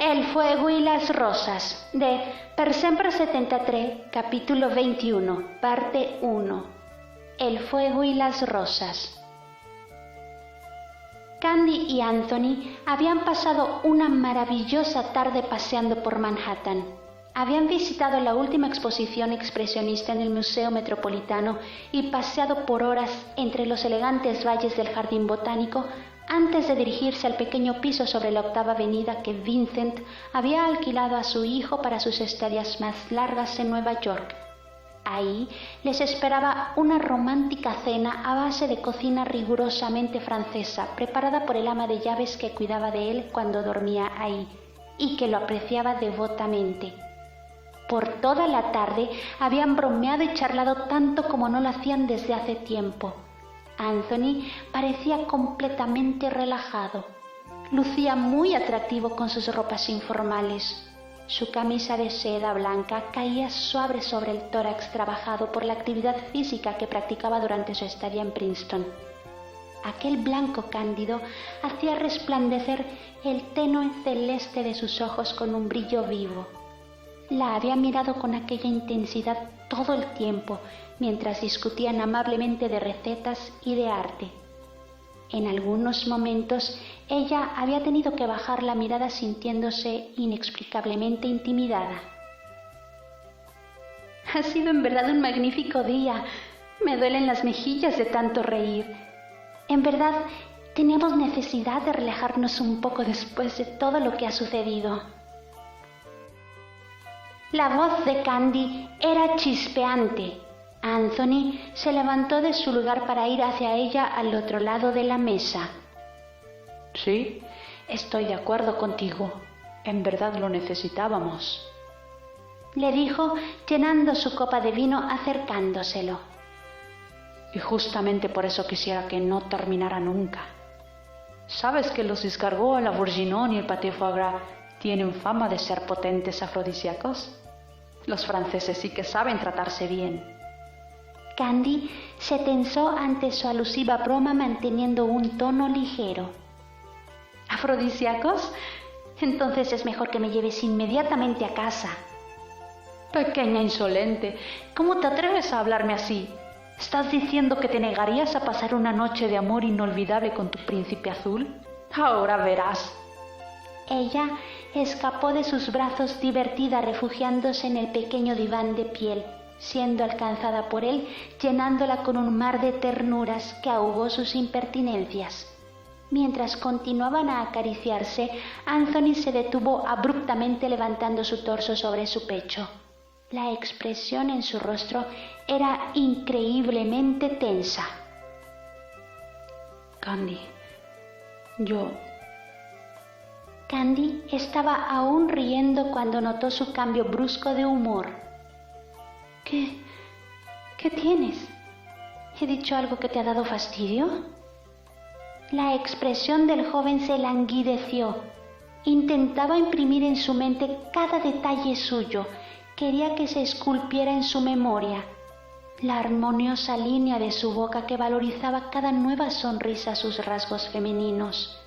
El fuego y las rosas, de Per sempre 73, capítulo 21, parte 1. El fuego y las rosas. Candy y Anthony habían pasado una maravillosa tarde paseando por Manhattan. Habían visitado la última exposición expresionista en el Museo Metropolitano y paseado por horas entre los elegantes valles del Jardín Botánico antes de dirigirse al pequeño piso sobre la Octava Avenida que Vincent había alquilado a su hijo para sus estadías más largas en Nueva York. Ahí les esperaba una romántica cena a base de cocina rigurosamente francesa, preparada por el ama de llaves que cuidaba de él cuando dormía ahí, y que lo apreciaba devotamente. Por toda la tarde habían bromeado y charlado tanto como no lo hacían desde hace tiempo. Anthony parecía completamente relajado. Lucía muy atractivo con sus ropas informales. Su camisa de seda blanca caía suave sobre el tórax trabajado por la actividad física que practicaba durante su estadía en Princeton. Aquel blanco cándido hacía resplandecer el tenue celeste de sus ojos con un brillo vivo. La había mirado con aquella intensidad todo el tiempo, mientras discutían amablemente de recetas y de arte. En algunos momentos ella había tenido que bajar la mirada sintiéndose inexplicablemente intimidada. Ha sido en verdad un magnífico día. Me duelen las mejillas de tanto reír. En verdad, tenemos necesidad de relajarnos un poco después de todo lo que ha sucedido. La voz de Candy era chispeante. Anthony se levantó de su lugar para ir hacia ella al otro lado de la mesa. Sí, estoy de acuerdo contigo. En verdad lo necesitábamos, le dijo, llenando su copa de vino acercándoselo. Y justamente por eso quisiera que no terminara nunca. ¿Sabes que los escargots, la bourguignon y el pâté foie gras tienen fama de ser potentes afrodisíacos? Los franceses sí que saben tratarse bien. Candy se tensó ante su alusiva broma manteniendo un tono ligero. ¿Afrodisíacos? Entonces es mejor que me lleves inmediatamente a casa. Pequeña insolente, ¿cómo te atreves a hablarme así? ¿Estás diciendo que te negarías a pasar una noche de amor inolvidable con tu príncipe azul? Ahora verás. Ella escapó de sus brazos divertida refugiándose en el pequeño diván de piel, siendo alcanzada por él, llenándola con un mar de ternuras que ahogó sus impertinencias. Mientras continuaban a acariciarse, Anthony se detuvo abruptamente levantando su torso sobre su pecho. La expresión en su rostro era increíblemente tensa. Candy, Candy estaba aún riendo cuando notó su cambio brusco de humor. ¿Qué tienes? ¿He dicho algo que te ha dado fastidio? La expresión del joven se languideció. Intentaba imprimir en su mente cada detalle suyo. Quería que se esculpiera en su memoria. La armoniosa línea de su boca que valorizaba cada nueva sonrisa sus rasgos femeninos.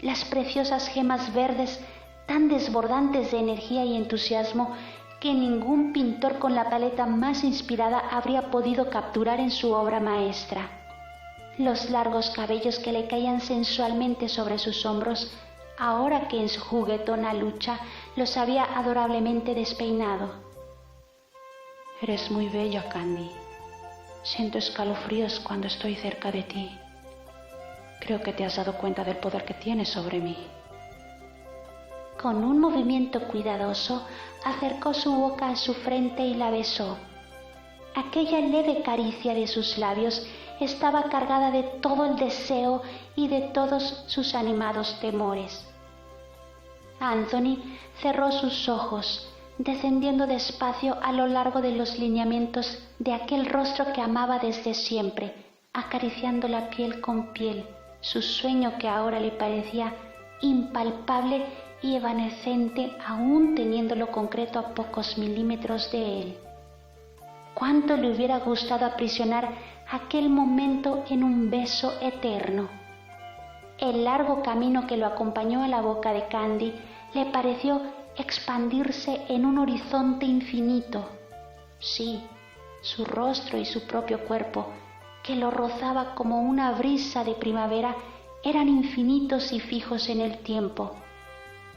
Las preciosas gemas verdes tan desbordantes de energía y entusiasmo que ningún pintor con la paleta más inspirada habría podido capturar en su obra maestra. Los largos cabellos que le caían sensualmente sobre sus hombros, ahora que en su juguetona lucha los había adorablemente despeinado. Eres muy bella, Candy. Siento escalofríos cuando estoy cerca de ti. Creo que te has dado cuenta del poder que tienes sobre mí. Con un movimiento cuidadoso, acercó su boca a su frente y la besó. Aquella leve caricia de sus labios estaba cargada de todo el deseo y de todos sus animados temores. Anthony cerró sus ojos, descendiendo despacio a lo largo de los lineamientos de aquel rostro que amaba desde siempre, acariciando la piel con piel, su sueño que ahora le parecía impalpable y evanescente aún teniéndolo concreto a pocos milímetros de él. Cuánto le hubiera gustado aprisionar aquel momento en un beso eterno. El largo camino que lo acompañó a la boca de Candy le pareció expandirse en un horizonte infinito. Sí, su rostro y su propio cuerpo, que lo rozaba como una brisa de primavera, eran infinitos y fijos en el tiempo,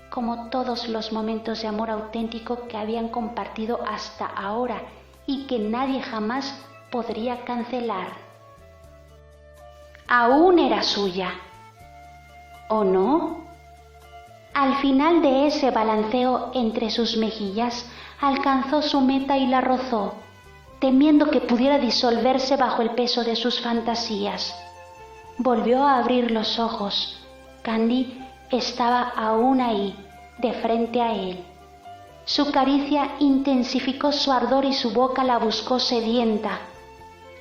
como todos los momentos de amor auténtico que habían compartido hasta ahora y que nadie jamás podría cancelar. Aún era suya, ¿o no? Al final de ese balanceo entre sus mejillas, alcanzó su meta y la rozó, temiendo que pudiera disolverse bajo el peso de sus fantasías. Volvió a abrir los ojos. Candy estaba aún ahí, de frente a él. Su caricia intensificó su ardor y su boca la buscó sedienta.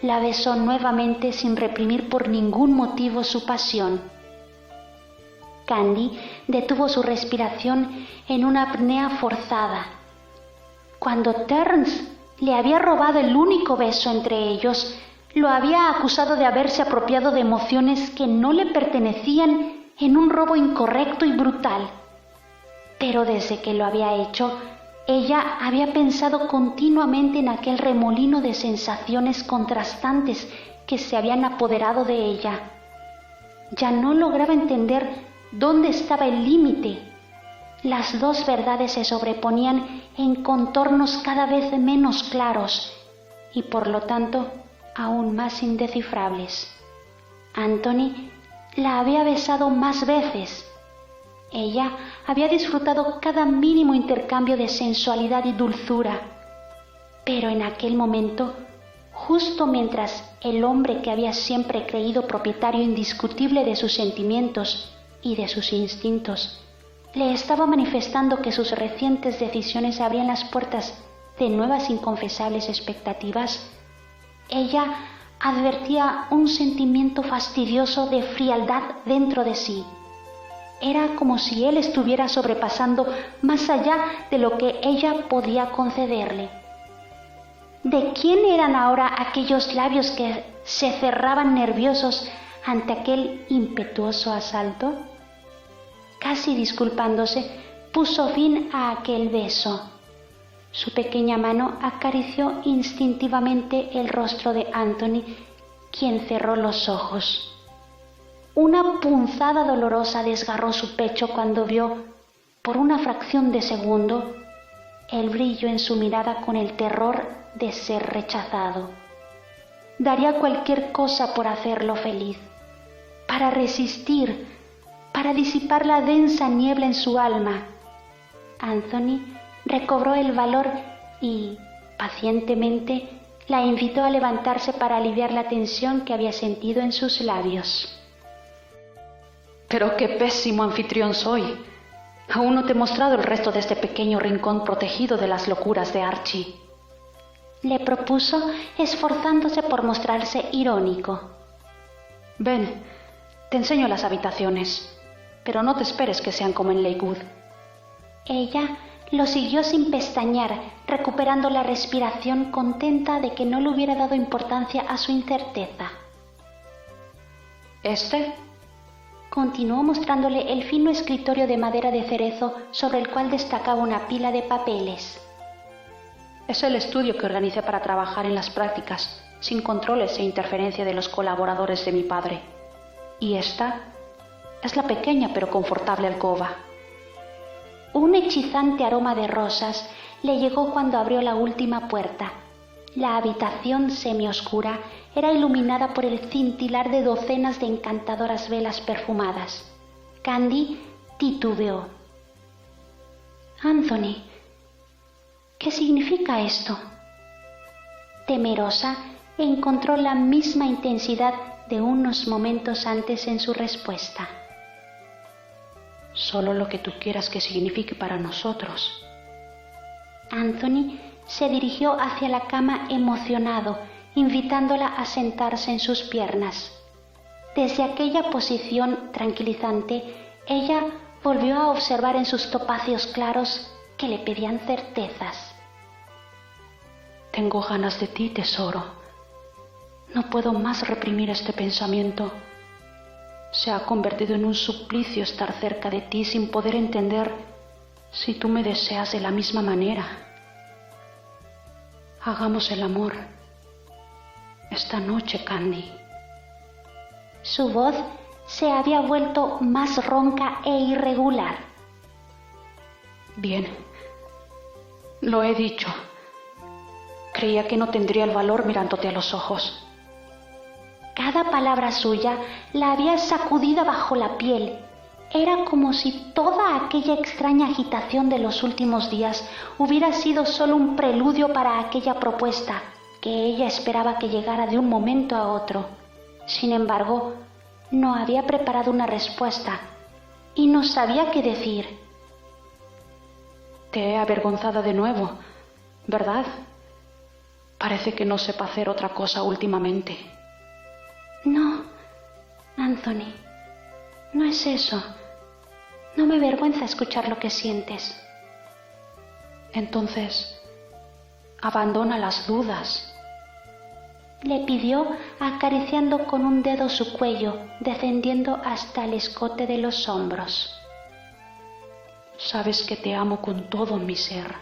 La besó nuevamente sin reprimir por ningún motivo su pasión. Candy detuvo su respiración en una apnea forzada. Cuando Terence le había robado el único beso entre ellos, lo había acusado de haberse apropiado de emociones que no le pertenecían en un robo incorrecto y brutal. Pero desde que lo había hecho, ella había pensado continuamente en aquel remolino de sensaciones contrastantes que se habían apoderado de ella. Ya no lograba entender dónde estaba el límite. Las dos verdades se sobreponían en contornos cada vez menos claros y por lo tanto aún más indescifrables. Anthony la había besado más veces. Ella había disfrutado cada mínimo intercambio de sensualidad y dulzura. Pero en aquel momento, justo mientras el hombre que había siempre creído propietario indiscutible de sus sentimientos y de sus instintos, le estaba manifestando que sus recientes decisiones abrían las puertas de nuevas inconfesables expectativas, ella advertía un sentimiento fastidioso de frialdad dentro de sí. Era como si él estuviera sobrepasando más allá de lo que ella podía concederle. ¿De quién eran ahora aquellos labios que se cerraban nerviosos ante aquel impetuoso asalto? Casi disculpándose, puso fin a aquel beso. Su pequeña mano acarició instintivamente el rostro de Anthony, quien cerró los ojos. Una punzada dolorosa desgarró su pecho cuando vio, por una fracción de segundo, el brillo en su mirada con el terror de ser rechazado. Daría cualquier cosa por hacerlo feliz, para resistir, para disipar la densa niebla en su alma. Anthony recobró el valor y, pacientemente, la invitó a levantarse para aliviar la tensión que había sentido en sus labios. Pero qué pésimo anfitrión soy. Aún no te he mostrado el resto de este pequeño rincón protegido de las locuras de Archie. Le propuso, esforzándose por mostrarse irónico. Ven, te enseño las habitaciones, pero no te esperes que sean como en Lakewood. Ella lo siguió sin pestañear, recuperando la respiración, contenta de que no le hubiera dado importancia a su incerteza. Continuó mostrándole el fino escritorio de madera de cerezo sobre el cual destacaba una pila de papeles. Es el estudio que organicé para trabajar en las prácticas, sin controles e interferencia de los colaboradores de mi padre. Y esta es la pequeña pero confortable alcoba. Un hechizante aroma de rosas le llegó cuando abrió la última puerta. La habitación semioscura era iluminada por el cintilar de docenas de encantadoras velas perfumadas. Candy titubeó. Anthony, ¿qué significa esto? Temerosa, encontró la misma intensidad de unos momentos antes en su respuesta. Solo lo que tú quieras que signifique para nosotros. Anthony se dirigió hacia la cama emocionado, invitándola a sentarse en sus piernas. Desde aquella posición tranquilizante, ella volvió a observar en sus topacios claros que le pedían certezas. Tengo ganas de ti, tesoro. No puedo más reprimir este pensamiento. Se ha convertido en un suplicio estar cerca de ti sin poder entender Si tú me deseas de la misma manera, hagamos el amor esta noche, Candy. Su voz se había vuelto más ronca e irregular. Bien, lo he dicho. Creía que no tendría el valor mirándote a los ojos. Cada palabra suya la había sacudida bajo la piel. Era como si toda aquella extraña agitación de los últimos días hubiera sido solo un preludio para aquella propuesta que ella esperaba que llegara de un momento a otro. Sin embargo, no había preparado una respuesta y no sabía qué decir. Te he avergonzado de nuevo, ¿verdad? Parece que no sepa hacer otra cosa últimamente. No, Anthony, no es eso. No me avergüenza escuchar lo que sientes. Entonces, abandona las dudas. Le pidió, acariciando con un dedo su cuello, descendiendo hasta el escote de los hombros. Sabes que te amo con todo mi ser.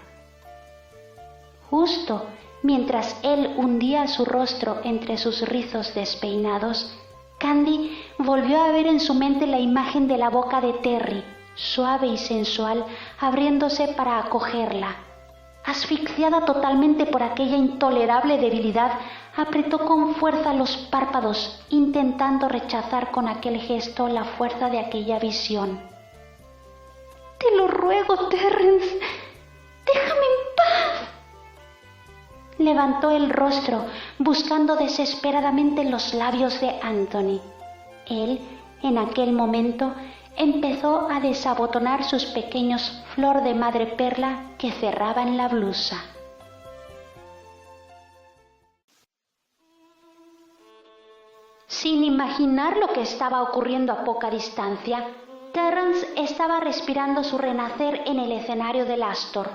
Justo mientras él hundía su rostro entre sus rizos despeinados, Candy volvió a ver en su mente la imagen de la boca de Terry, suave y sensual, abriéndose para acogerla. Asfixiada totalmente por aquella intolerable debilidad, apretó con fuerza los párpados, intentando rechazar con aquel gesto la fuerza de aquella visión. «Te lo ruego, Terrence, déjame en paz». Levantó el rostro, buscando desesperadamente los labios de Anthony. Él, en aquel momento, empezó a desabotonar sus pequeños flor de madreperla que cerraban la blusa. Sin imaginar lo que estaba ocurriendo a poca distancia, Terrence estaba respirando su renacer en el escenario del Astor.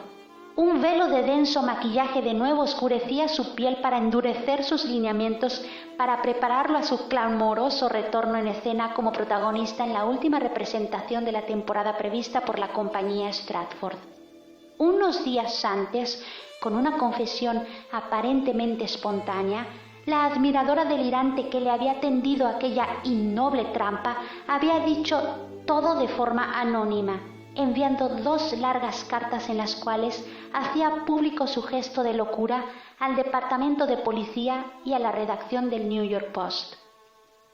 Un velo de denso maquillaje de nuevo oscurecía su piel para endurecer sus lineamientos, para prepararlo a su clamoroso retorno en escena como protagonista en la última representación de la temporada prevista por la compañía Stratford. Unos días antes, con una confesión aparentemente espontánea, la admiradora delirante que le había tendido aquella innoble trampa había dicho todo de forma anónima, enviando 2 largas cartas en las cuales hacía público su gesto de locura al departamento de policía y a la redacción del New York Post.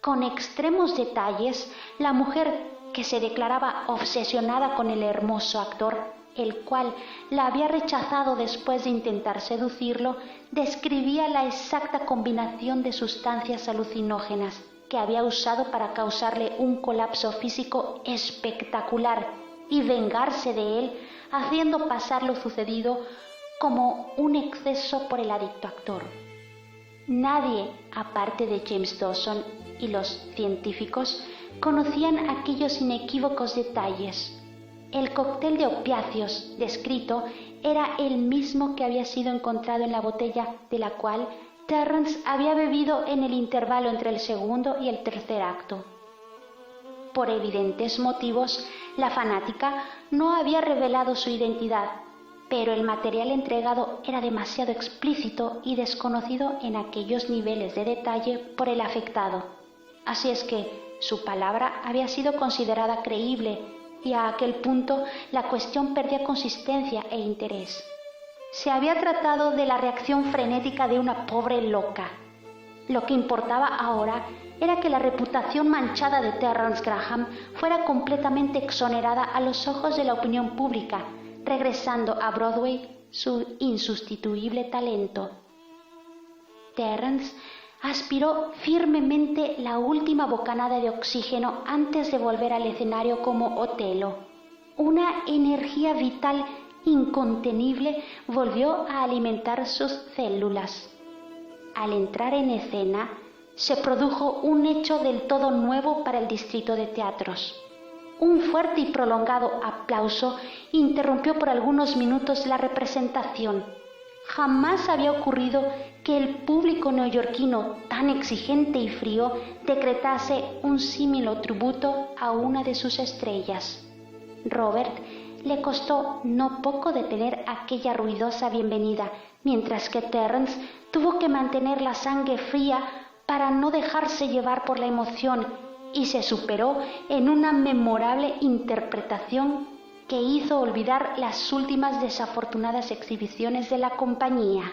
Con extremos detalles, la mujer, que se declaraba obsesionada con el hermoso actor, el cual la había rechazado después de intentar seducirlo, describía la exacta combinación de sustancias alucinógenas que había usado para causarle un colapso físico espectacular y vengarse de él, haciendo pasar lo sucedido como un exceso por el adicto actor. Nadie, aparte de James Dawson y los científicos, conocían aquellos inequívocos detalles. El cóctel de opiáceos descrito era el mismo que había sido encontrado en la botella de la cual Terrence había bebido en el intervalo entre el segundo y el tercer acto. Por evidentes motivos, la fanática no había revelado su identidad, pero el material entregado era demasiado explícito y desconocido en aquellos niveles de detalle por el afectado. Así es que su palabra había sido considerada creíble y a aquel punto la cuestión perdía consistencia e interés. Se había tratado de la reacción frenética de una pobre loca. Lo que importaba ahora era que la reputación manchada de Terrence Graham fuera completamente exonerada a los ojos de la opinión pública, regresando a Broadway su insustituible talento. Terrence aspiró firmemente la última bocanada de oxígeno antes de volver al escenario como Otelo. Una energía vital incontenible volvió a alimentar sus células. Al entrar en escena, se produjo un hecho del todo nuevo para el distrito de teatros. Un fuerte y prolongado aplauso interrumpió por algunos minutos la representación. Jamás había ocurrido que el público neoyorquino, tan exigente y frío, decretase un símil tributo a una de sus estrellas. Robert le costó no poco detener aquella ruidosa bienvenida, mientras que Terence tuvo que mantener la sangre fría para no dejarse llevar por la emoción y se superó en una memorable interpretación que hizo olvidar las últimas desafortunadas exhibiciones de la compañía.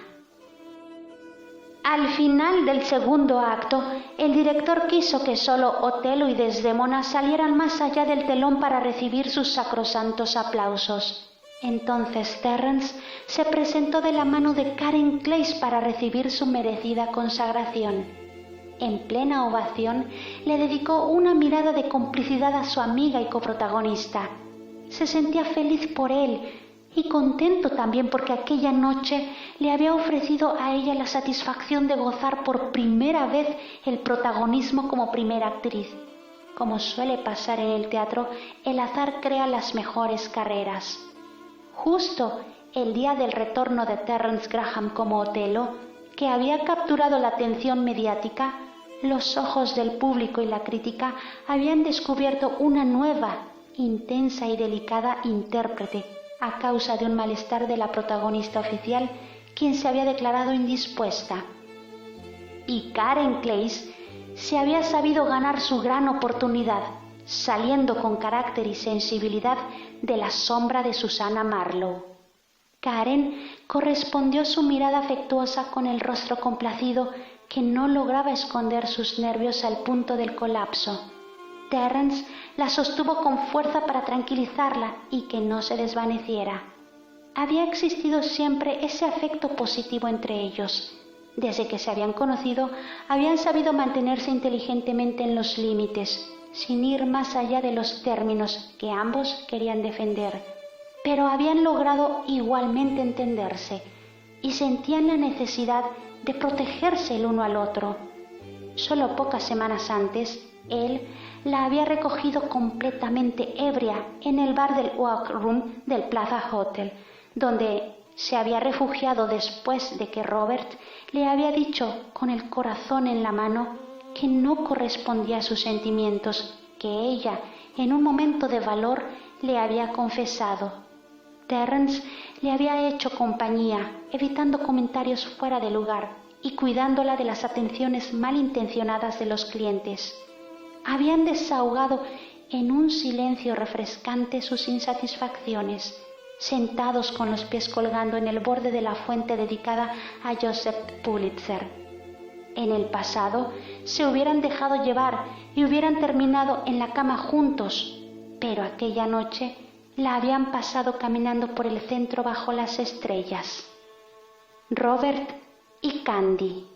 Al final del segundo acto, el director quiso que solo Otelo y Desdémona salieran más allá del telón para recibir sus sacrosantos aplausos. Entonces Terence se presentó de la mano de Karen Clays para recibir su merecida consagración. En plena ovación, le dedicó una mirada de complicidad a su amiga y coprotagonista. Se sentía feliz por él y contento también porque aquella noche le había ofrecido a ella la satisfacción de gozar por primera vez el protagonismo como primera actriz. Como suele pasar en el teatro, el azar crea las mejores carreras. Justo el día del retorno de Terence Graham como Otelo, que había capturado la atención mediática, los ojos del público y la crítica habían descubierto una nueva, intensa y delicada intérprete, a causa de un malestar de la protagonista oficial, quien se había declarado indispuesta. Y Karen Clays se había sabido ganar su gran oportunidad, saliendo con carácter y sensibilidad de la sombra de Susannah Marlowe. Karen correspondió su mirada afectuosa con el rostro complacido que no lograba esconder sus nervios al punto del colapso. Terence la sostuvo con fuerza para tranquilizarla y que no se desvaneciera. Había existido siempre ese afecto positivo entre ellos. Desde que se habían conocido, habían sabido mantenerse inteligentemente en los límites, sin ir más allá de los términos que ambos querían defender. Pero habían logrado igualmente entenderse y sentían la necesidad de protegerse el uno al otro. Solo pocas semanas antes, él la había recogido completamente ebria en el bar del Oak Room del Plaza Hotel, donde se había refugiado después de que Robert le había dicho con el corazón en la mano que no correspondía a sus sentimientos, que ella, en un momento de valor, le había confesado. Terence le había hecho compañía, evitando comentarios fuera de lugar y cuidándola de las atenciones malintencionadas de los clientes. Habían desahogado en un silencio refrescante sus insatisfacciones, sentados con los pies colgando en el borde de la fuente dedicada a Joseph Pulitzer. En el pasado se hubieran dejado llevar y hubieran terminado en la cama juntos, pero aquella noche la habían pasado caminando por el centro bajo las estrellas. Robert y Candy.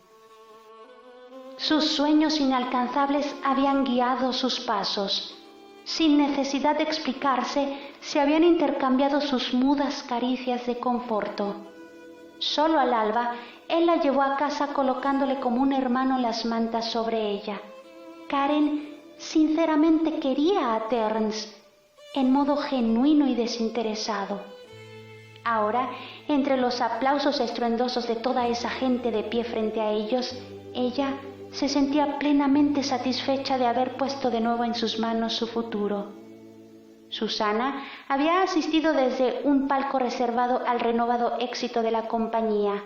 Sus sueños inalcanzables habían guiado sus pasos. Sin necesidad de explicarse, se habían intercambiado sus mudas caricias de conforto. Solo al alba, él la llevó a casa colocándole como un hermano las mantas sobre ella. Karen sinceramente quería a Terence, en modo genuino y desinteresado. Ahora, entre los aplausos estruendosos de toda esa gente de pie frente a ellos, ella se sentía plenamente satisfecha de haber puesto de nuevo en sus manos su futuro. Susannah había asistido desde un palco reservado al renovado éxito de la compañía.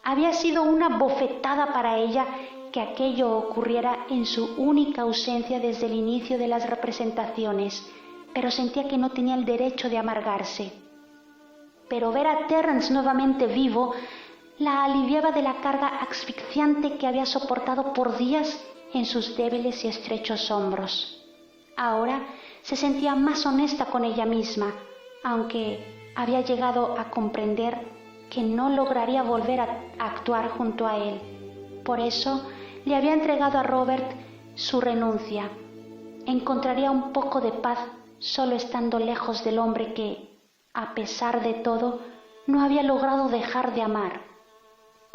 Había sido una bofetada para ella que aquello ocurriera en su única ausencia desde el inicio de las representaciones, pero sentía que no tenía el derecho de amargarse. Pero ver a Terence nuevamente vivo la aliviaba de la carga asfixiante que había soportado por días en sus débiles y estrechos hombros. Ahora se sentía más honesta con ella misma, aunque había llegado a comprender que no lograría volver a actuar junto a él. Por eso le había entregado a Robert su renuncia. Encontraría un poco de paz solo estando lejos del hombre que, a pesar de todo, no había logrado dejar de amar.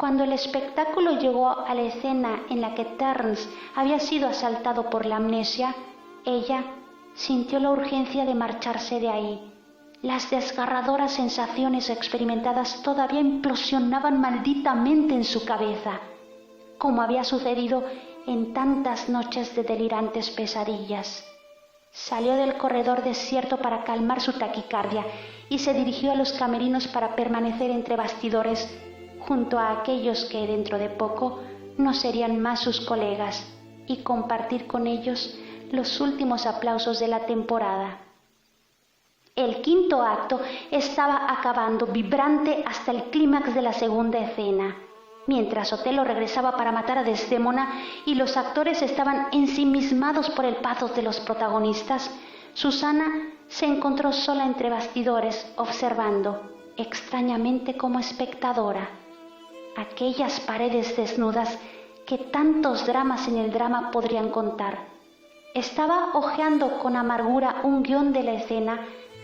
Cuando el espectáculo llegó a la escena en la que Terence había sido asaltado por la amnesia, ella sintió la urgencia de marcharse de ahí. Las desgarradoras sensaciones experimentadas todavía implosionaban malditamente en su cabeza, como había sucedido en tantas noches de delirantes pesadillas. Salió del corredor desierto para calmar su taquicardia y se dirigió a los camerinos para permanecer entre bastidores junto a aquellos que dentro de poco no serían más sus colegas y compartir con ellos los últimos aplausos de la temporada. El quinto acto estaba acabando, vibrante hasta el clímax de la segunda escena. Mientras Otelo regresaba para matar a Desdémona y los actores estaban ensimismados por el pathos de los protagonistas, Susana se encontró sola entre bastidores, observando, extrañamente como espectadora, aquellas paredes desnudas que tantos dramas en el drama podrían contar. Estaba hojeando con amargura un guión de la escena,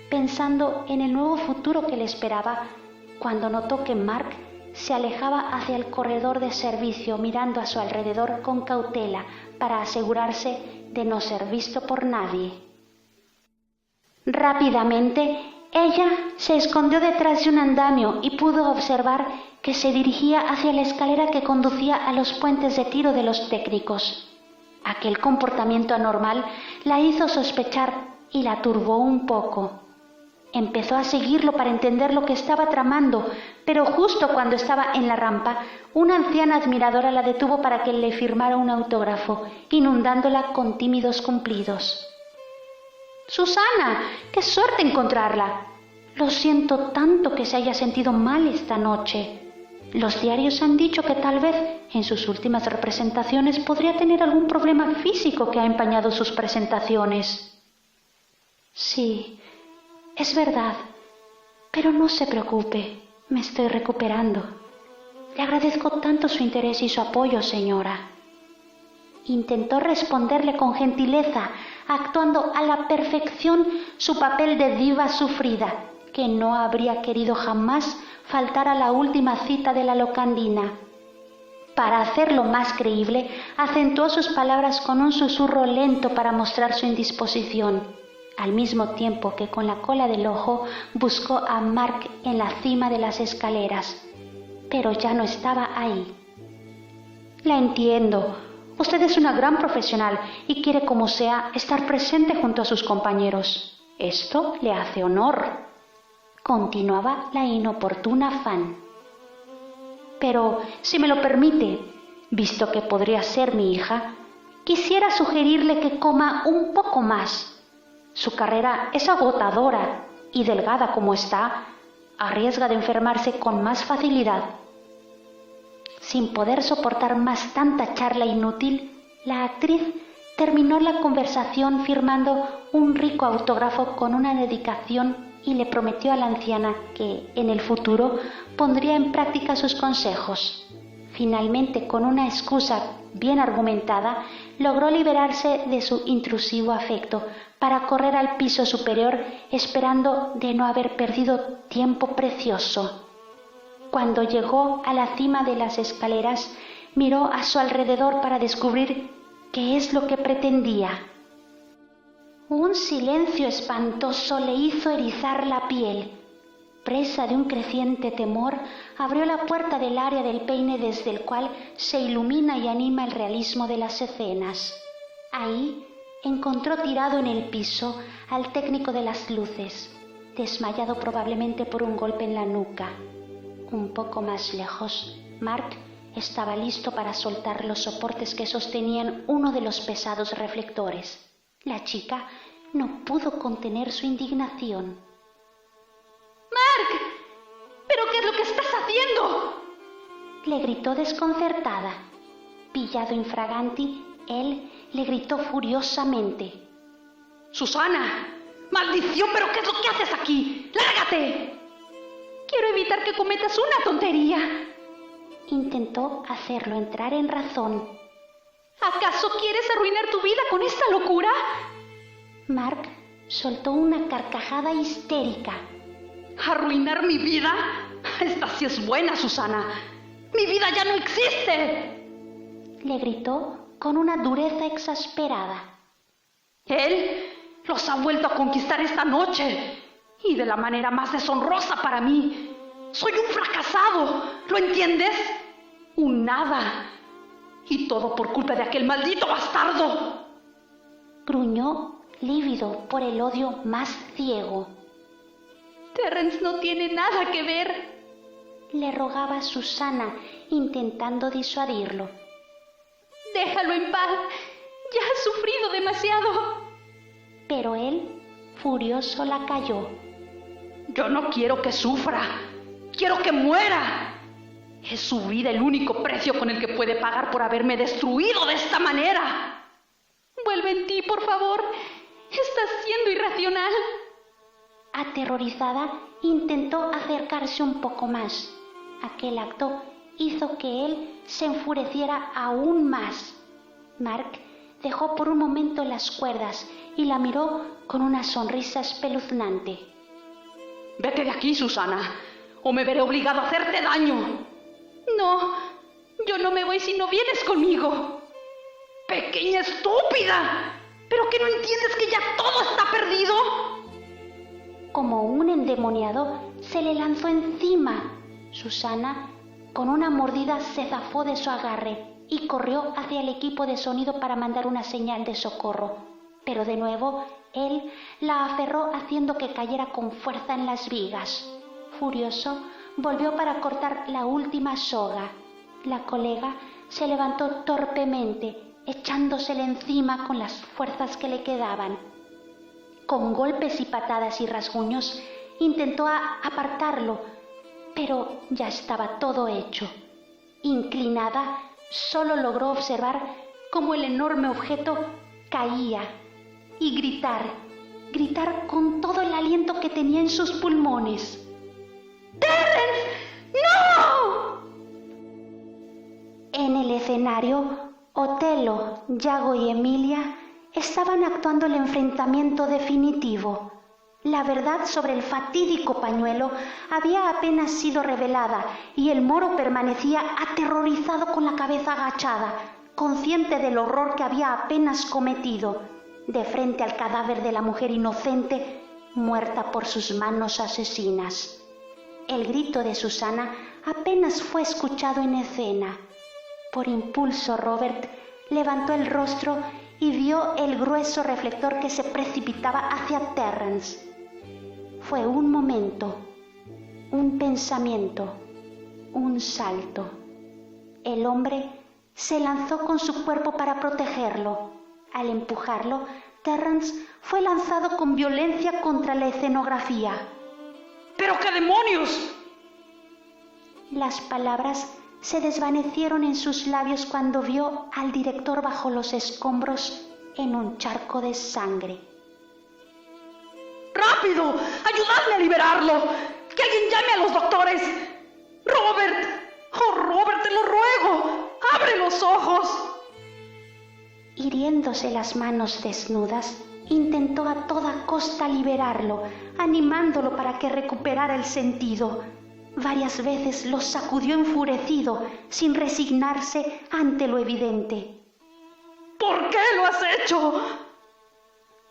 pensando en el nuevo futuro que le esperaba, cuando notó que Mark se alejaba hacia el corredor de servicio, mirando a su alrededor con cautela para asegurarse de no ser visto por nadie. Rápidamente, ella se escondió detrás de un andamio y pudo observar que se dirigía hacia la escalera que conducía a los puentes de tiro de los técnicos. Aquel comportamiento anormal la hizo sospechar y la turbó un poco. Empezó a seguirlo para entender lo que estaba tramando, pero justo cuando estaba en la rampa, una anciana admiradora la detuvo para que le firmara un autógrafo, inundándola con tímidos cumplidos. «Susana, qué suerte encontrarla. Lo siento tanto que se haya sentido mal esta noche. Los diarios han dicho que tal vez en sus últimas representaciones podría tener algún problema físico que ha empañado sus presentaciones». «Sí, es verdad, pero no se preocupe, me estoy recuperando. Le agradezco tanto su interés y su apoyo, señora». Intentó responderle con gentileza, actuando a la perfección su papel de diva sufrida, que no habría querido jamás faltar a la última cita de la locandina. Para hacerlo más creíble, acentuó sus palabras con un susurro lento para mostrar su indisposición, al mismo tiempo que con la cola del ojo buscó a Mark en la cima de las escaleras, pero ya no estaba ahí. «La entiendo. Usted es una gran profesional y quiere como sea estar presente junto a sus compañeros. Esto le hace honor», continuaba la inoportuna fan. «Pero, si me lo permite, visto que podría ser mi hija, quisiera sugerirle que coma un poco más. Su carrera es agotadora y, delgada como está, arriesga de enfermarse con más facilidad». Sin poder soportar más tanta charla inútil, la actriz terminó la conversación firmando un rico autógrafo con una dedicación y le prometió a la anciana que, en el futuro, pondría en práctica sus consejos. Finalmente, con una excusa bien argumentada, logró liberarse de su intrusivo afecto para correr al piso superior, esperando de no haber perdido tiempo precioso. Cuando llegó a la cima de las escaleras, miró a su alrededor para descubrir qué es lo que pretendía. Un silencio espantoso le hizo erizar la piel. Presa de un creciente temor, abrió la puerta del área del peine desde el cual se ilumina y anima el realismo de las escenas. Ahí encontró tirado en el piso al técnico de las luces, desmayado probablemente por un golpe en la nuca. Un poco más lejos, Mark estaba listo para soltar los soportes que sostenían uno de los pesados reflectores. La chica no pudo contener su indignación. «¡Mark! ¿Pero qué es lo que estás haciendo?», le gritó desconcertada. Pillado infraganti, él le gritó furiosamente. «¡Susana! ¡Maldición! ¿Pero qué es lo que haces aquí? ¡Lárgate! Quiero evitar que cometas una tontería». Intentó hacerlo entrar en razón. «¿Acaso quieres arruinar tu vida con esta locura?». Mark soltó una carcajada histérica. «¿Arruinar mi vida? Esta sí es buena, Susana. ¡Mi vida ya no existe!», le gritó con una dureza exasperada. «Él los ha vuelto a conquistar esta noche. Y de la manera más deshonrosa para mí. Soy un fracasado, ¿lo entiendes? Un nada. Y todo por culpa de aquel maldito bastardo», gruñó lívido por el odio más ciego. Terrence no tiene nada que ver, le rogaba Susana, intentando disuadirlo. Déjalo en paz, ya ha sufrido demasiado. Pero él, furioso, la calló. Yo no quiero que sufra, quiero que muera. Es su vida el único precio con el que puede pagar por haberme destruido de esta manera. Vuelve en ti, por favor, estás siendo irracional. Aterrorizada, intentó acercarse un poco más. Aquel acto hizo que él se enfureciera aún más. Mark dejó por un momento las cuerdas y la miró con una sonrisa espeluznante. Vete de aquí, Susana, o me veré obligado a hacerte daño. No, yo no me voy si no vienes conmigo. ¡Pequeña estúpida! ¿Pero que no entiendes que ya todo está perdido? Como un endemoniado, se le lanzó encima. Susana, con una mordida, se zafó de su agarre y corrió hacia el equipo de sonido para mandar una señal de socorro. Pero de nuevo, él la aferró haciendo que cayera con fuerza en las vigas. Furioso, volvió para cortar la última soga. La colega se levantó torpemente, echándosele encima con las fuerzas que le quedaban. Con golpes y patadas y rasguños, intentó apartarlo, pero ya estaba todo hecho. Inclinada, solo logró observar cómo el enorme objeto caía y gritar con todo el aliento que tenía en sus pulmones. ¡Terrence! ¡No! En el escenario, Otelo, Yago y Emilia estaban actuando el enfrentamiento definitivo. La verdad sobre el fatídico pañuelo había apenas sido revelada y el moro permanecía aterrorizado con la cabeza agachada, consciente del horror que había apenas cometido, de frente al cadáver de la mujer inocente muerta por sus manos asesinas. El grito de Susana apenas fue escuchado en escena. Por impulso, Robert levantó el rostro y vio el grueso reflector que se precipitaba hacia Terrence. Fue un momento, un pensamiento, un salto. El hombre se lanzó con su cuerpo para protegerlo. Al empujarlo, Terrence fue lanzado con violencia contra la escenografía. ¡Pero qué demonios! Las palabras se desvanecieron en sus labios cuando vio al director bajo los escombros en un charco de sangre. ¡Rápido! ¡Ayudadme a liberarlo! ¡Que alguien llame a los doctores! ¡Robert! ¡Oh, Robert, te lo ruego! ¡Abre los ojos! Hiriéndose las manos desnudas, intentó a toda costa liberarlo, animándolo para que recuperara el sentido. Varias veces lo sacudió enfurecido, sin resignarse ante lo evidente. ¿Por qué lo has hecho?,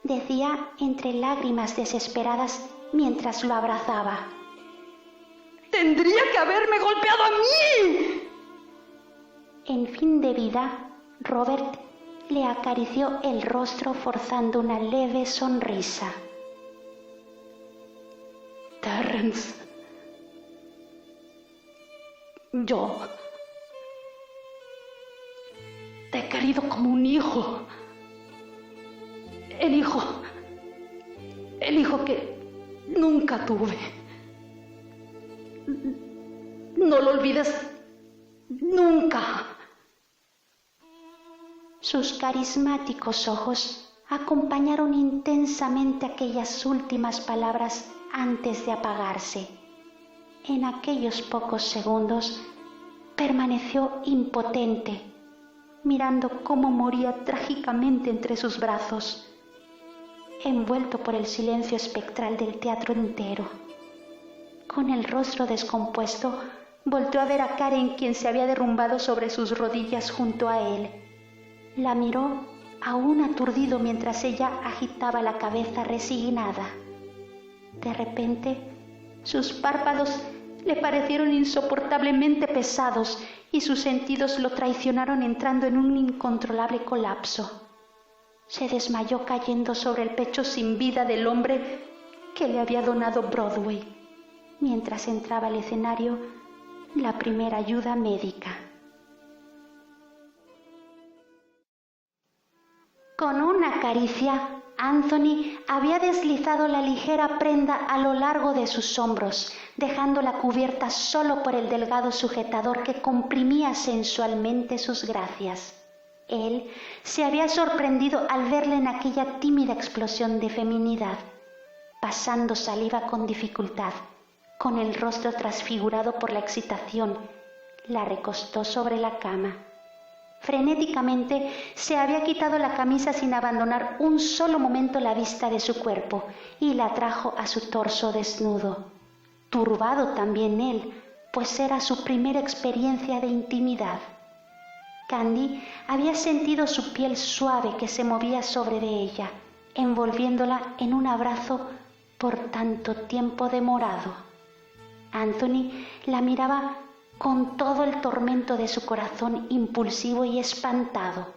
decía entre lágrimas desesperadas mientras lo abrazaba. ¡Tendría que haberme golpeado a mí! En fin de vida, Robert le acarició el rostro forzando una leve sonrisa. Terrence, yo te he querido como un hijo. El hijo que nunca tuve. No lo olvides nunca. Sus carismáticos ojos acompañaron intensamente aquellas últimas palabras antes de apagarse. En aquellos pocos segundos permaneció impotente, mirando cómo moría trágicamente entre sus brazos, envuelto por el silencio espectral del teatro entero. Con el rostro descompuesto, volteó a ver a Karen, quien se había derrumbado sobre sus rodillas junto a él. La miró aún aturdido mientras ella agitaba la cabeza resignada. De repente, sus párpados le parecieron insoportablemente pesados y sus sentidos lo traicionaron entrando en un incontrolable colapso. Se desmayó cayendo sobre el pecho sin vida del hombre que le había donado Broadway, mientras entraba al escenario la primera ayuda médica. Con una caricia, Anthony había deslizado la ligera prenda a lo largo de sus hombros, dejándola cubierta solo por el delgado sujetador que comprimía sensualmente sus gracias. Él se había sorprendido al verla en aquella tímida explosión de feminidad, pasando saliva con dificultad, con el rostro transfigurado por la excitación. La recostó sobre la cama. Frenéticamente se había quitado la camisa sin abandonar un solo momento la vista de su cuerpo y la trajo a su torso desnudo. Turbado también él, pues era su primera experiencia de intimidad. Candy había sentido su piel suave que se movía sobre de ella, envolviéndola en un abrazo por tanto tiempo demorado. Anthony la miraba con todo el tormento de su corazón impulsivo y espantado.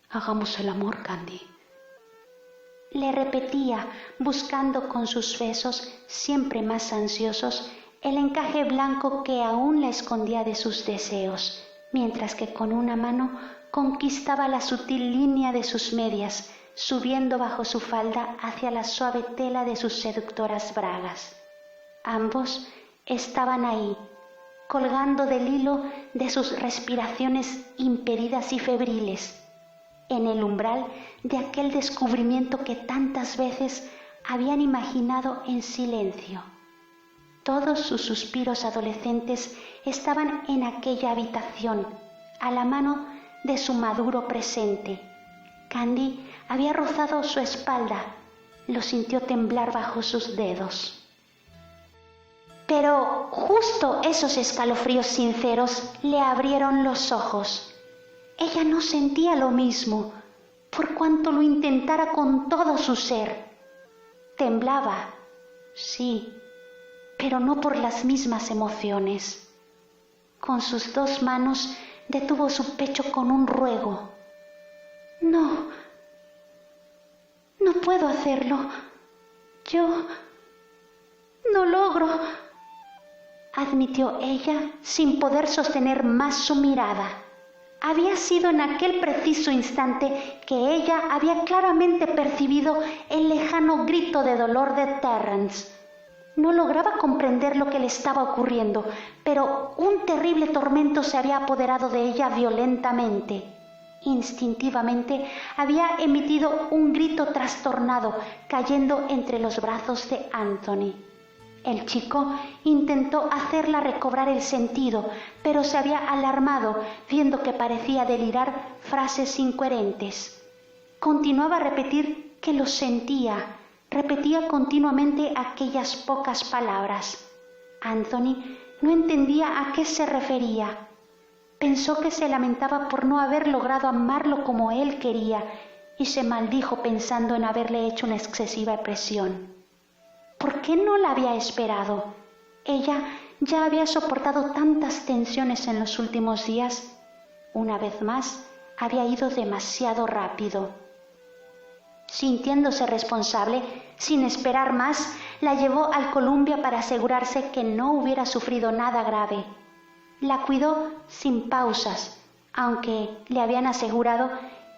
«Hagamos el amor, Candy», le repetía, buscando con sus besos, siempre más ansiosos, el encaje blanco que aún la escondía de sus deseos, mientras que con una mano conquistaba la sutil línea de sus medias, subiendo bajo su falda hacia la suave tela de sus seductoras bragas. Ambos estaban ahí, colgando del hilo de sus respiraciones impedidas y febriles, en el umbral de aquel descubrimiento que tantas veces habían imaginado en silencio. Todos sus suspiros adolescentes estaban en aquella habitación, a la mano de su maduro presente. Candy había rozado su espalda, lo sintió temblar bajo sus dedos. Pero justo esos escalofríos sinceros le abrieron los ojos. Ella no sentía lo mismo, por cuanto lo intentara con todo su ser. Temblaba, sí, pero no por las mismas emociones. Con sus dos manos detuvo su pecho con un ruego. No puedo hacerlo. Yo no logro, admitió ella sin poder sostener más su mirada. Había sido en aquel preciso instante que ella había claramente percibido el lejano grito de dolor de Terrence. No lograba comprender lo que le estaba ocurriendo, pero un terrible tormento se había apoderado de ella violentamente. Instintivamente había emitido un grito trastornado, cayendo entre los brazos de Anthony. El chico intentó hacerla recobrar el sentido, pero se había alarmado viendo que parecía delirar frases incoherentes. Continuaba a repetir que lo sentía, repetía continuamente aquellas pocas palabras. Anthony no entendía a qué se refería. Pensó que se lamentaba por no haber logrado amarlo como él quería y se maldijo pensando en haberle hecho una excesiva presión. ¿Por qué no la había esperado? Ella ya había soportado tantas tensiones en los últimos días. Una vez más, había ido demasiado rápido. Sintiéndose responsable, sin esperar más, la llevó al Columbia para asegurarse que no hubiera sufrido nada grave. La cuidó sin pausas, aunque le habían asegurado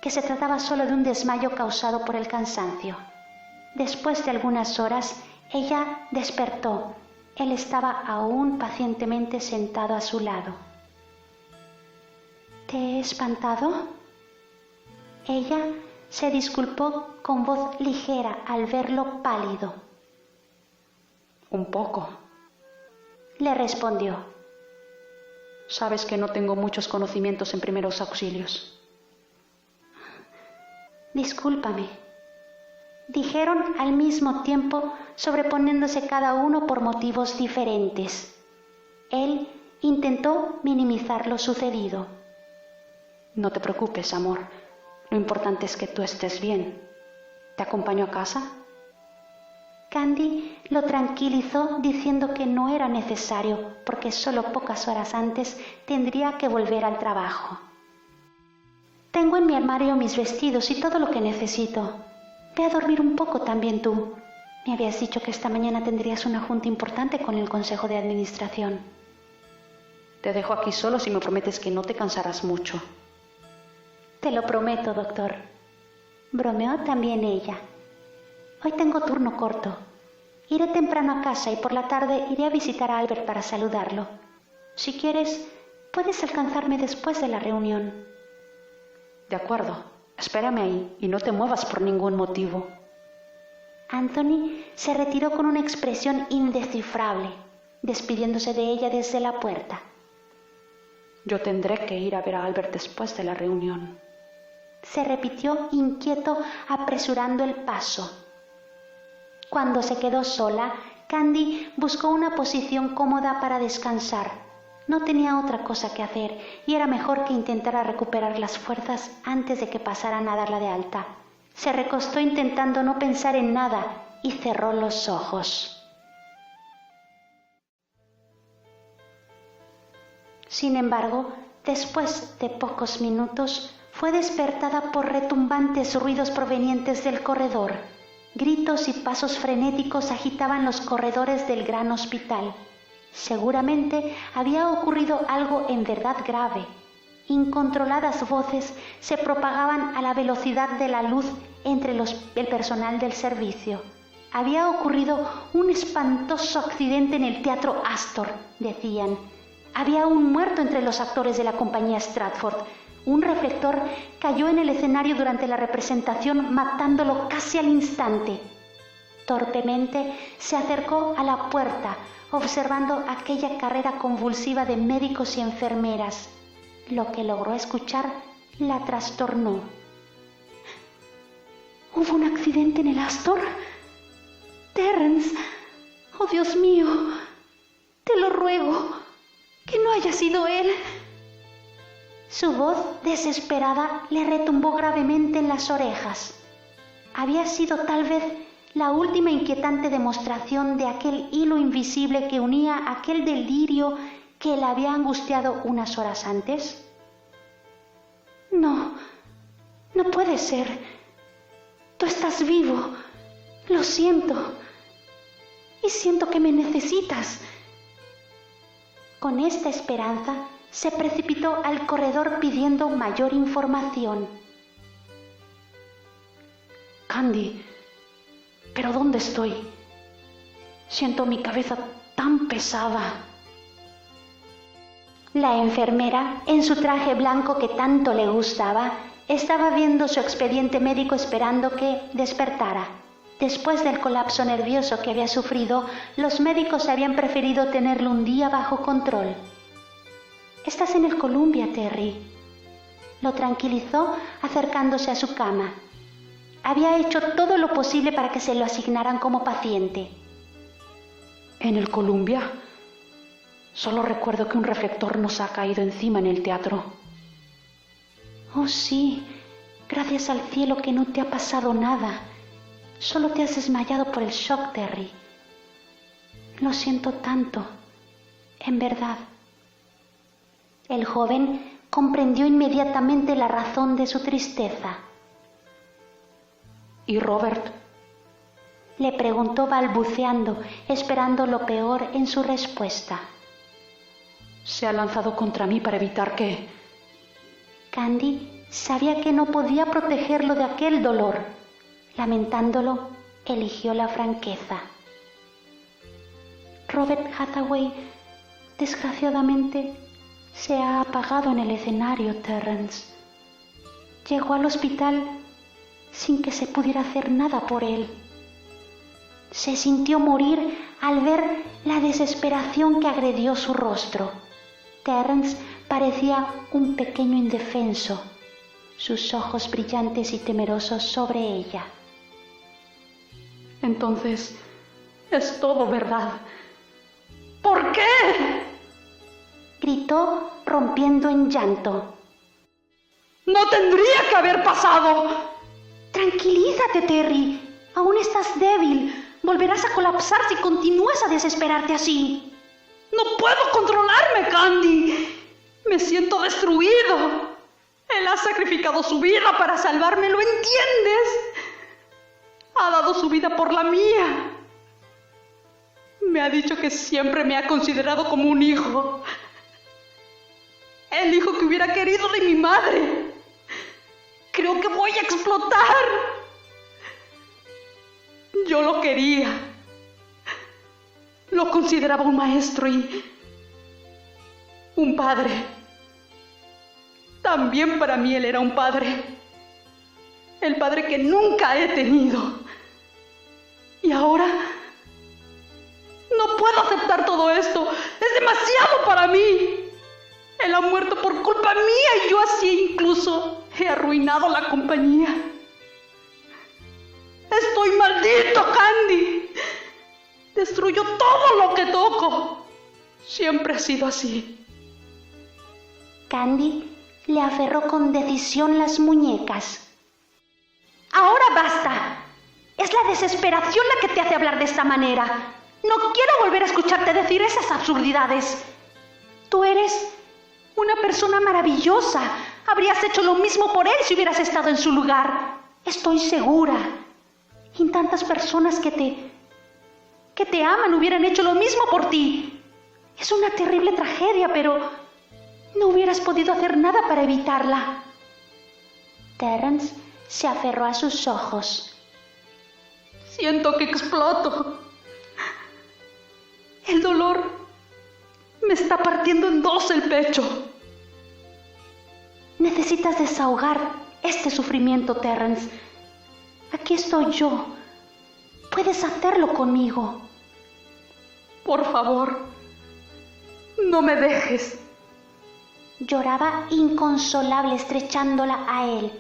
que se trataba solo de un desmayo causado por el cansancio. Después de algunas horas, ella despertó. Él estaba aún pacientemente sentado a su lado. ¿Te he espantado? Ella se disculpó con voz ligera al verlo pálido. Un poco, le respondió. Sabes que no tengo muchos conocimientos en primeros auxilios. Discúlpame, dijeron al mismo tiempo, sobreponiéndose cada uno por motivos diferentes. Él intentó minimizar lo sucedido. No te preocupes, amor. Lo importante es que tú estés bien. ¿Te acompaño a casa? Candy lo tranquilizó diciendo que no era necesario, porque solo pocas horas antes tendría que volver al trabajo. Tengo en mi armario mis vestidos y todo lo que necesito. Ve a dormir un poco también tú. Me habías dicho que esta mañana tendrías una junta importante con el Consejo de Administración. Te dejo aquí solo si me prometes que no te cansarás mucho. Te lo prometo, doctor. Bromeó también ella. Hoy tengo turno corto. Iré temprano a casa y por la tarde iré a visitar a Albert para saludarlo. Si quieres, puedes alcanzarme después de la reunión. De acuerdo, espérame ahí y no te muevas por ningún motivo. Anthony se retiró con una expresión indescifrable, despidiéndose de ella desde la puerta. Yo tendré que ir a ver a Albert después de la reunión. Se repitió inquieto, apresurando el paso. Cuando se quedó sola, Candy buscó una posición cómoda para descansar. No tenía otra cosa que hacer y era mejor que intentara recuperar las fuerzas antes de que pasaran a darla de alta. Se recostó intentando no pensar en nada y cerró los ojos. Sin embargo, después de pocos minutos, fue despertada por retumbantes ruidos provenientes del corredor. Gritos y pasos frenéticos agitaban los corredores del gran hospital. Seguramente había ocurrido algo en verdad grave. Incontroladas voces se propagaban a la velocidad de la luz entre el personal del servicio. Había ocurrido un espantoso accidente en el Teatro Astor, decían. Había un muerto entre los actores de la compañía Stratford. Un reflector cayó en el escenario durante la representación, matándolo casi al instante. Torpemente se acercó a la puerta, observando aquella carrera convulsiva de médicos y enfermeras. Lo que logró escuchar la trastornó. ¿Hubo un accidente en el Astor? Terrence, oh Dios mío, te lo ruego, que no haya sido él. Su voz desesperada le retumbó gravemente en las orejas. Había sido tal vez la última inquietante demostración de aquel hilo invisible que unía aquel delirio que la había angustiado unas horas antes. No puede ser. Tú estás vivo. Lo siento. Y siento que me necesitas. Con esta esperanza, se precipitó al corredor pidiendo mayor información. Candy, ¿pero dónde estoy? Siento mi cabeza tan pesada. La enfermera, en su traje blanco que tanto le gustaba, estaba viendo su expediente médico esperando que despertara. Después del colapso nervioso que había sufrido, los médicos habían preferido tenerlo un día bajo control. «Estás en el Columbia, Terry», lo tranquilizó acercándose a su cama. Había hecho todo lo posible para que se lo asignaran como paciente. ¿En el Columbia? Solo recuerdo que un reflector nos ha caído encima en el teatro. Oh, sí, gracias al cielo que no te ha pasado nada. Solo te has desmayado por el shock, Terry. Lo siento tanto, en verdad. El joven comprendió inmediatamente la razón de su tristeza. ¿Y Robert? Le preguntó balbuceando, esperando lo peor en su respuesta. Se ha lanzado contra mí para evitar que... Candy sabía que no podía protegerlo de aquel dolor. Lamentándolo, eligió la franqueza. Robert Hathaway, desgraciadamente, se ha apagado en el escenario, Terrence. Llegó al hospital sin que se pudiera hacer nada por él. Se sintió morir al ver la desesperación que agredió su rostro. Terrence parecía un pequeño indefenso, sus ojos brillantes y temerosos sobre ella. Entonces, es todo verdad. ¿Por qué?, gritó rompiendo en llanto. ¡No tendría que haber pasado! Tranquilízate, Terry. Aún estás débil. Volverás a colapsar si continúas a desesperarte así. ¡No puedo controlarme, Candy! ¡Me siento destruido! Él ha sacrificado su vida para salvarme, ¿lo entiendes? Ha dado su vida por la mía. Me ha dicho que siempre me ha considerado como un hijo. El hijo que hubiera querido de mi madre. Creo que voy a explotar. Yo lo quería. Lo consideraba un maestro y un padre. También para mí él era un padre. El padre que nunca he tenido. Y ahora no puedo aceptar todo esto. Es demasiado para mí. Él ha muerto por culpa mía y yo así incluso he arruinado la compañía. Estoy maldito, Candy. Destruyo todo lo que toco. Siempre ha sido así. Candy le aferró con decisión las muñecas. Ahora basta. Es la desesperación la que te hace hablar de esta manera. No quiero volver a escucharte decir esas absurdidades. Tú eres una persona maravillosa. Habrías hecho lo mismo por él si hubieras estado en su lugar. Estoy segura. Y tantas personas que te aman hubieran hecho lo mismo por ti. Es una terrible tragedia, pero no hubieras podido hacer nada para evitarla. Terence se aferró a sus ojos. Siento que exploto. El dolor me está partiendo en dos el pecho. Necesitas desahogar este sufrimiento, Terence. Aquí estoy yo. Puedes hacerlo conmigo. Por favor, no me dejes. Lloraba inconsolable estrechándola a él.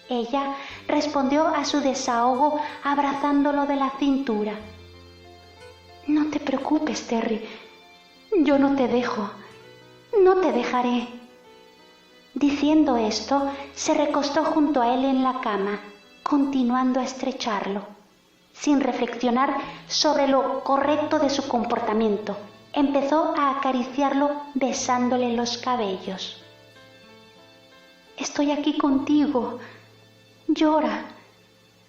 Ella respondió a su desahogo abrazándolo de la cintura. No te preocupes, Terry. Yo no te dejo. No te dejaré. Diciendo esto, se recostó junto a él en la cama, continuando a estrecharlo. Sin reflexionar sobre lo correcto de su comportamiento, empezó a acariciarlo besándole los cabellos. Estoy aquí contigo. Llora.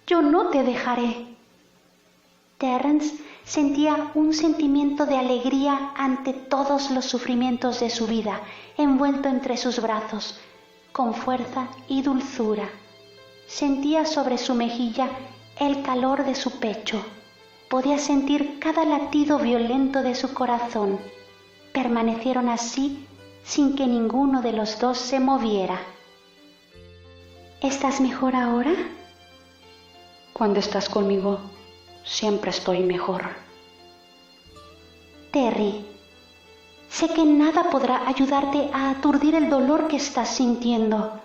Yo no te dejaré. Terence sentía un sentimiento de alegría ante todos los sufrimientos de su vida, envuelto entre sus brazos, con fuerza y dulzura. Sentía sobre su mejilla el calor de su pecho. Podía sentir cada latido violento de su corazón. Permanecieron así sin que ninguno de los dos se moviera. ¿Estás mejor ahora? Cuando estás conmigo, siempre estoy mejor. Terry, sé que nada podrá ayudarte a aturdir el dolor que estás sintiendo,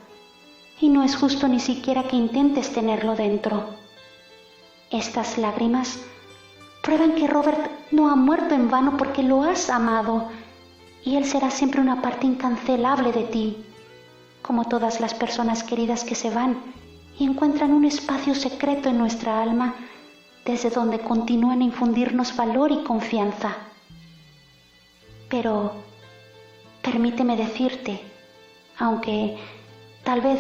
y no es justo ni siquiera que intentes tenerlo dentro. Estas lágrimas prueban que Robert no ha muerto en vano porque lo has amado, y él será siempre una parte incancelable de ti, como todas las personas queridas que se van y encuentran un espacio secreto en nuestra alma, desde donde continúan a infundirnos valor y confianza. Pero permíteme decirte, aunque tal vez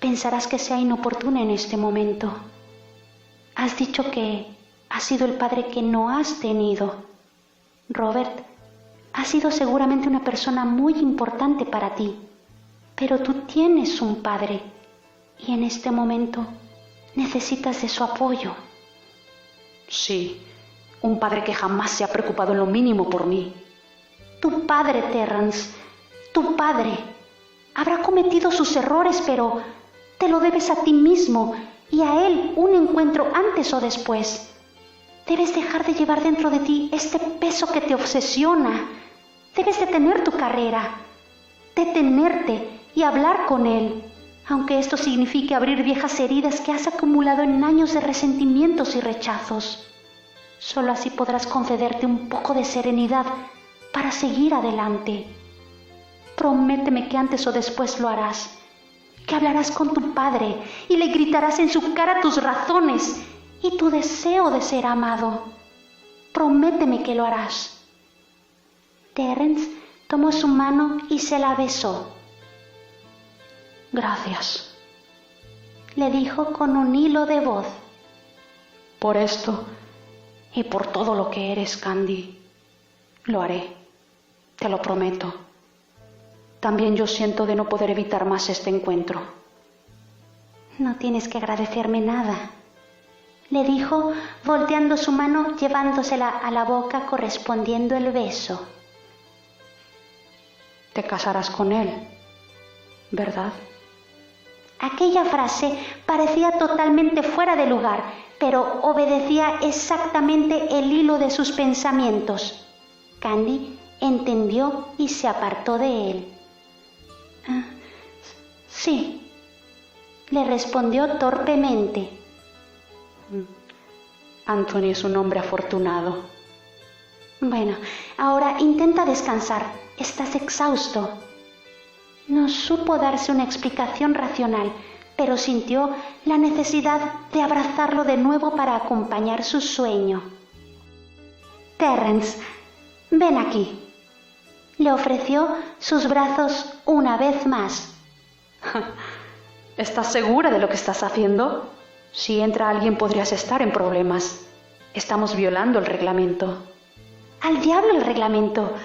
pensarás que sea inoportuna en este momento, has dicho que has sido el padre que no has tenido. Robert ha sido seguramente una persona muy importante para ti, pero tú tienes un padre y en este momento necesitas de su apoyo. Sí, un padre que jamás se ha preocupado en lo mínimo por mí. Tu padre, Terence, tu padre, habrá cometido sus errores, pero te lo debes a ti mismo y a él un encuentro antes o después. Debes dejar de llevar dentro de ti este peso que te obsesiona. Debes detener tu carrera, detenerte y hablar con él, aunque esto signifique abrir viejas heridas que has acumulado en años de resentimientos y rechazos. Solo así podrás concederte un poco de serenidad para seguir adelante. Prométeme que antes o después lo harás, que hablarás con tu padre y le gritarás en su cara tus razones y tu deseo de ser amado. Prométeme que lo harás. Terence tomó su mano y se la besó. Gracias, le dijo con un hilo de voz. por esto y por todo lo que eres, Candy. Lo haré, te lo prometo. También yo siento de no poder evitar más este encuentro. No tienes que agradecerme nada, le dijo, volteando su mano, llevándosela a la boca, correspondiendo el beso. Te casarás con él, ¿verdad? Aquella frase parecía totalmente fuera de lugar, pero obedecía exactamente el hilo de sus pensamientos. Candy entendió y se apartó de él. Sí, le respondió torpemente. Anthony es un hombre afortunado. Bueno, ahora intenta descansar. Estás exhausto. No supo darse una explicación racional, pero sintió la necesidad de abrazarlo de nuevo para acompañar su sueño. Terrence, ven aquí. Le ofreció sus brazos una vez más. ¿Estás segura de lo que estás haciendo? Si entra alguien podrías estar en problemas. Estamos violando el reglamento. Al diablo el reglamento.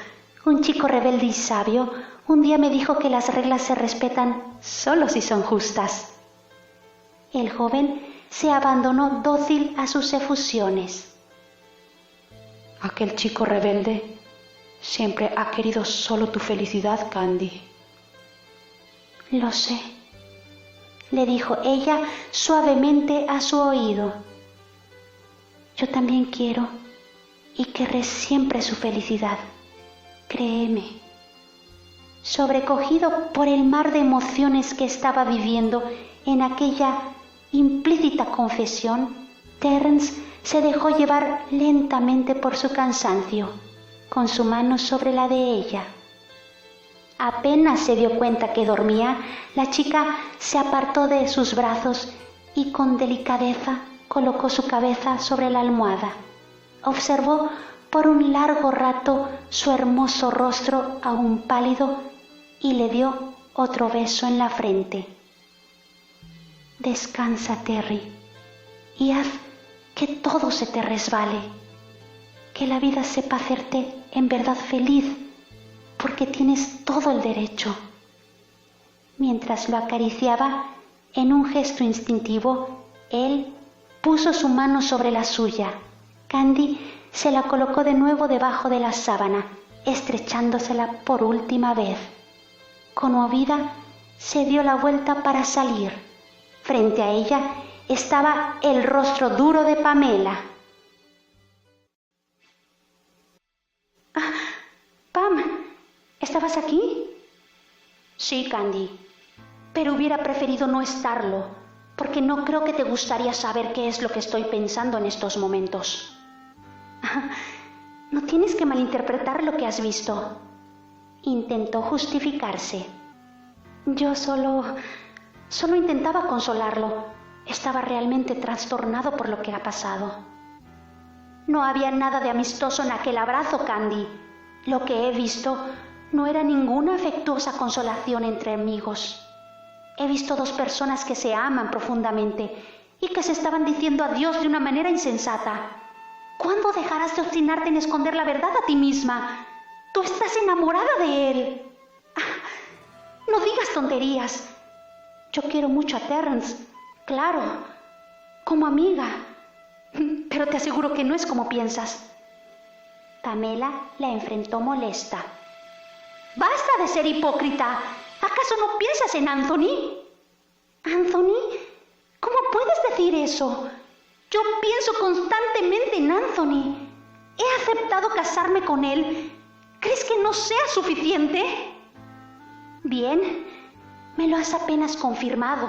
Un chico rebelde y sabio un día me dijo que las reglas se respetan solo si son justas. El joven se abandonó dócil a sus efusiones. Aquel chico rebelde siempre ha querido solo tu felicidad, Candy. Lo sé, le dijo ella suavemente a su oído. Yo también quiero y querré siempre su felicidad, créeme. Sobrecogido por el mar de emociones que estaba viviendo en aquella implícita confesión, Terrence se dejó llevar lentamente por su cansancio, con su mano sobre la de ella. Apenas se dio cuenta que dormía, la chica se apartó de sus brazos y con delicadeza colocó su cabeza sobre la almohada. Observó por un largo rato su hermoso rostro aún pálido y le dio otro beso en la frente. Descansa, Terry, y haz que todo se te resbale, que la vida sepa hacerte en verdad feliz, porque tienes todo el derecho. Mientras lo acariciaba, en un gesto instintivo, él puso su mano sobre la suya. Candy se la colocó de nuevo debajo de la sábana, estrechándosela por última vez. Conmovida, se dio la vuelta para salir. Frente a ella estaba el rostro duro de Pamela. Pam, ¿estabas aquí? Sí, Candy, pero hubiera preferido no estarlo, porque no creo que te gustaría saber qué es lo que estoy pensando en estos momentos. No tienes que malinterpretar lo que has visto. Intentó justificarse. Yo solo intentaba consolarlo. Estaba realmente trastornado por lo que ha pasado. No había nada de amistoso en aquel abrazo, Candy. Lo que he visto no era ninguna afectuosa consolación entre amigos. He visto dos personas que se aman profundamente y que se estaban diciendo adiós de una manera insensata. ¿Cuándo dejarás de obstinarte en esconder la verdad a ti misma? Tú estás enamorada de él. No digas tonterías. Yo quiero mucho a Terrence, claro, como amiga, pero te aseguro que no es como piensas. Pamela la enfrentó molesta. ¡Basta de ser hipócrita! ¿Acaso no piensas en Anthony? ¿Anthony? ¿Cómo puedes decir eso? Yo pienso constantemente en Anthony. He aceptado casarme con él. ¿Crees que no sea suficiente? Bien, me lo has apenas confirmado,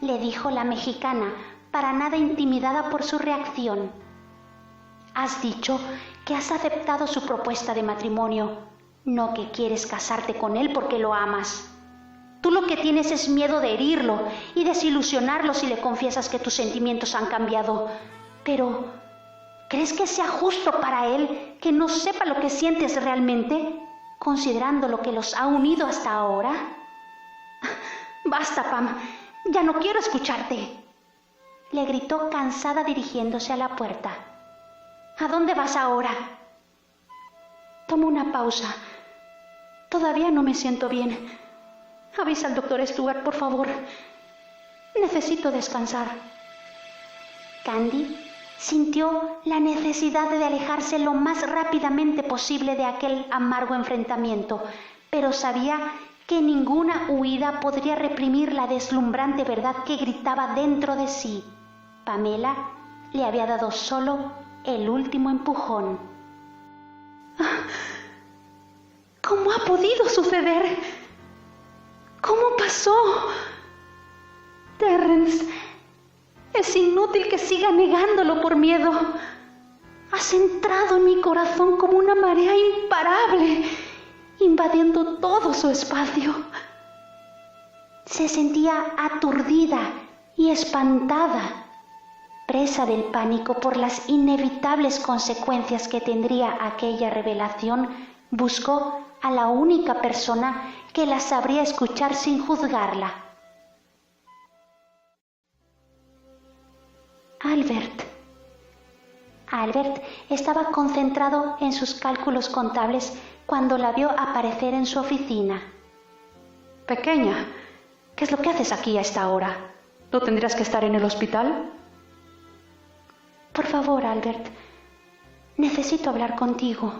le dijo la mexicana, para nada intimidada por su reacción. Has dicho que has aceptado su propuesta de matrimonio, no que quieres casarte con él porque lo amas. Tú lo que tienes es miedo de herirlo y desilusionarlo si le confiesas que tus sentimientos han cambiado. Pero, ¿crees que sea justo para él que no sepa lo que sientes realmente, considerando lo que los ha unido hasta ahora? Basta, Pam. Ya no quiero escucharte. Le gritó cansada dirigiéndose a la puerta. ¿A dónde vas ahora? Tomo una pausa. Todavía no me siento bien. Avisa al doctor Stuart, por favor. Necesito descansar. Candy sintió la necesidad de alejarse lo más rápidamente posible de aquel amargo enfrentamiento, pero sabía que ninguna huida podría reprimir la deslumbrante verdad que gritaba dentro de sí. Pamela le había dado solo el último empujón. ¿Cómo ha podido suceder? ¿Cómo pasó? Terrence, es inútil que siga negándolo por miedo. Has entrado en mi corazón como una marea imparable, invadiendo todo su espacio. Se sentía aturdida y espantada, presa del pánico por las inevitables consecuencias que tendría aquella revelación. Buscó a la única persona que la sabría escuchar sin juzgarla. Albert estaba concentrado en sus cálculos contables cuando la vio aparecer en su oficina. Pequeña, ¿qué es lo que haces aquí a esta hora? ¿No tendrías que estar en el hospital? Por favor, Albert, necesito hablar contigo.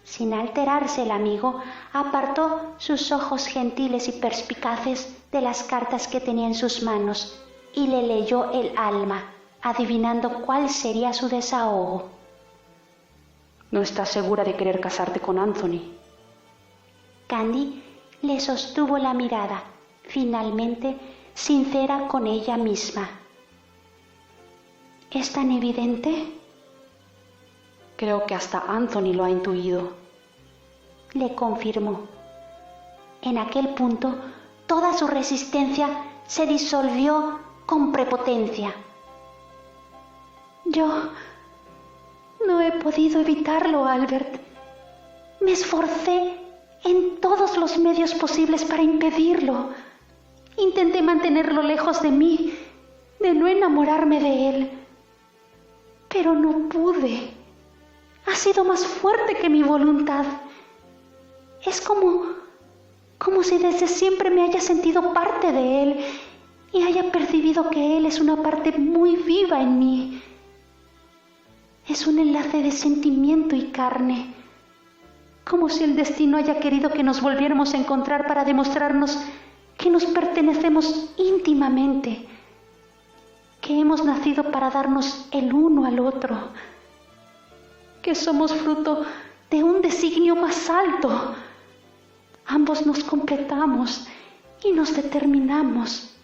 Sin alterarse, el amigo apartó sus ojos gentiles y perspicaces de las cartas que tenía en sus manos y le leyó el alma, adivinando cuál sería su desahogo. ¿No estás segura de querer casarte con Anthony? Candy le sostuvo la mirada, finalmente sincera con ella misma. ¿Es tan evidente? Creo que hasta Anthony lo ha intuido. Le confirmó. En aquel punto, toda su resistencia se disolvió con prepotencia. Yo no he podido evitarlo, Albert. Me esforcé en todos los medios posibles para impedirlo. Intenté mantenerlo lejos de mí, de no enamorarme de él. Pero no pude. Ha sido más fuerte que mi voluntad. Es como si desde siempre me haya sentido parte de él y haya percibido que él es una parte muy viva en mí. Es un enlace de sentimiento y carne, como si el destino haya querido que nos volviéramos a encontrar para demostrarnos que nos pertenecemos íntimamente, que hemos nacido para darnos el uno al otro, que somos fruto de un designio más alto. Ambos nos completamos y nos determinamos.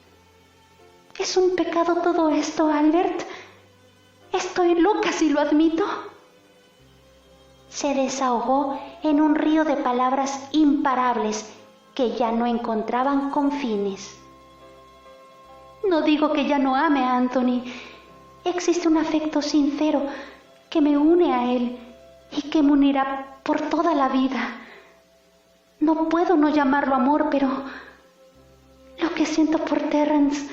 ¿Es un pecado todo esto, Albert? ¿Estoy loca si lo admito? Se desahogó en un río de palabras imparables que ya no encontraban confines. No digo que ya no ame a Anthony. Existe un afecto sincero que me une a él y que me unirá por toda la vida. No puedo no llamarlo amor, pero lo que siento por Terrence,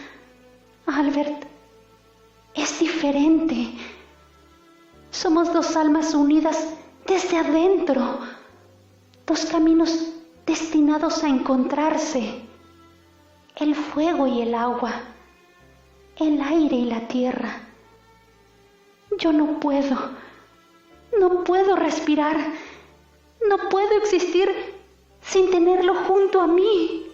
Albert, es diferente. Somos dos almas unidas desde adentro, dos caminos destinados a encontrarse, el fuego y el agua, el aire y la tierra. Yo no puedo respirar, no puedo existir sin tenerlo junto a mí.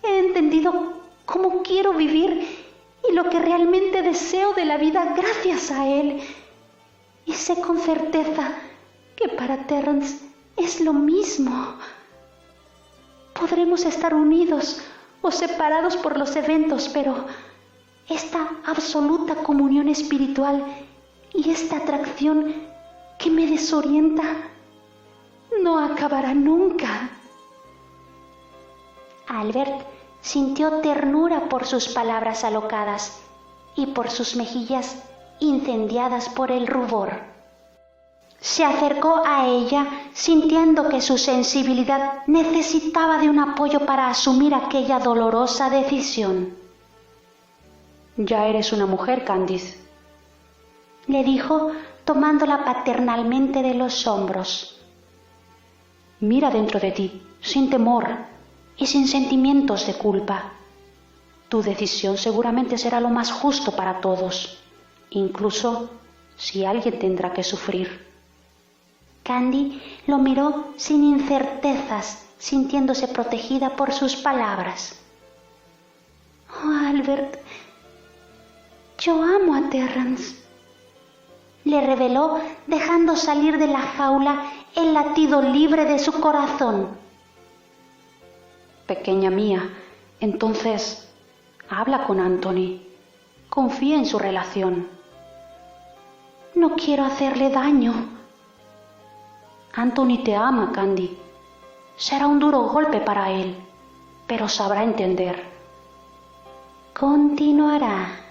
He entendido cómo quiero vivir y lo que realmente deseo de la vida gracias a él. Y sé con certeza que para Terrence es lo mismo. Podremos estar unidos o separados por los eventos, pero esta absoluta comunión espiritual y esta atracción que me desorienta no acabará nunca. Albert sintió ternura por sus palabras alocadas y por sus mejillas incendiadas por el rubor. Se acercó a ella sintiendo que su sensibilidad necesitaba de un apoyo para asumir aquella dolorosa decisión. Ya eres una mujer, Candice, le dijo tomándola paternalmente de los hombros. Mira dentro de ti, sin temor y sin sentimientos de culpa. Tu decisión seguramente será lo más justo para todos, incluso si alguien tendrá que sufrir. Candy lo miró sin incertezas, sintiéndose protegida por sus palabras. Oh, Albert, yo amo a Terrence, le reveló dejando salir de la jaula el latido libre de su corazón. Pequeña mía, entonces habla con Anthony. Confía en su relación. No quiero hacerle daño. Anthony te ama, Candy. Será un duro golpe para él, pero sabrá entender. Continuará.